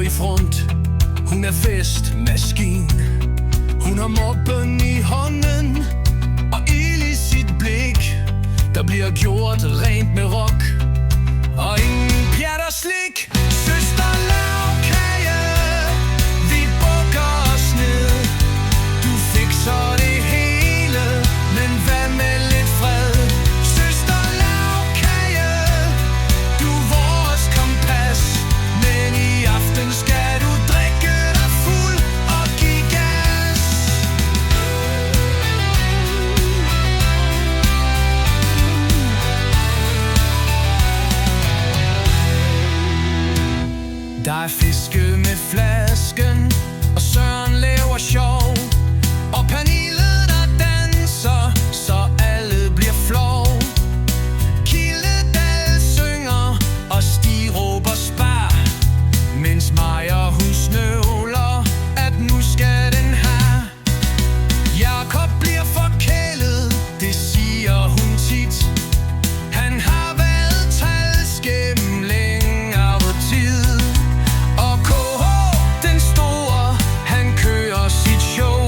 i front. Hun er festmaskin. Hun har moppen i hånden og ild i sit blik. Der bliver gjort rent med rock og ingen pjat og slik. Søster, lav kage, vi bukker os ned. Du fikser det hele, men hvad med lidt fred? Søster, lav kage, du er vores kompas. Men i aften skal du drikke dig fuld og give gas. Der er fiske med flasken, og Søren laver sjov, og Pernille der danser, så alle bliver flov. Kildedal synger, og Stig råber spar, mens Maja hun snøvler, at nu skal den have. Jakob bliver forkælet, det siger hun tit. Han har været talsgennem længere tid. Og KH den store, han kører sit show,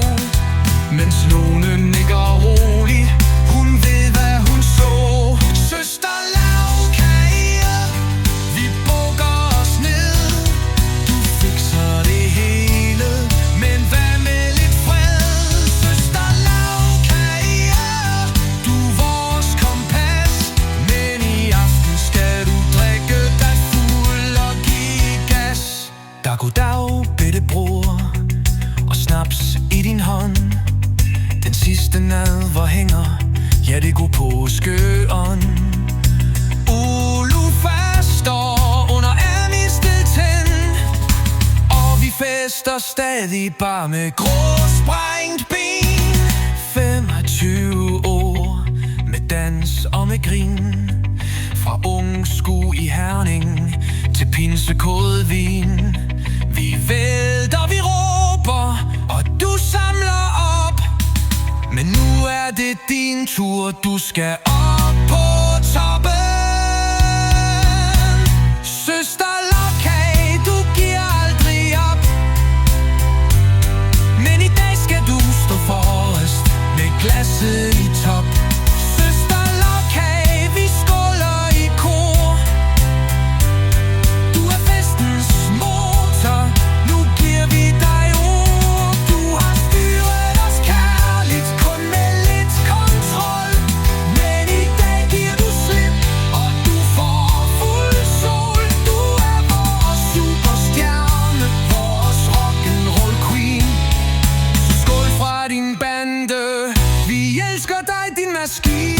mens Lone nikker roligt, hun ved hvad hun så. Søster, lav kage, vi bukker os ned. Du fikser det hele, men hvad med lidt fred? Søster, lav kage, du er vores kompas. Men i aften skal du drikke dig fuld og give gas. Der går dag, bedte bror, og snaps i din hånd. Den sidste nadver hænger, ja det går påskeånd. Ulufa står under Amistelten, og vi fester stadig bare med gråsprængt ben. 25 år med dans og med grin, fra ungskue i Herning til pinsekådvin. Vi vælter, vi råber, og du samler op. Men nu er det din tur, du skal op på toppen. Søster, lagkage, du giver aldrig op. Men i dag skal du stå forrest med glasset i top. Søster, lagkage, vi skåler i kor. Du er festens motor, nu giver vi dig ord. Du har styret os kærligt, kun med lidt kontrol. Men i dag giver du slip, og du får fuld sol. Du er vores superstjerne, vores rock'n'roll queen. Så skål fra din bande, vi elsker dig, din maskine.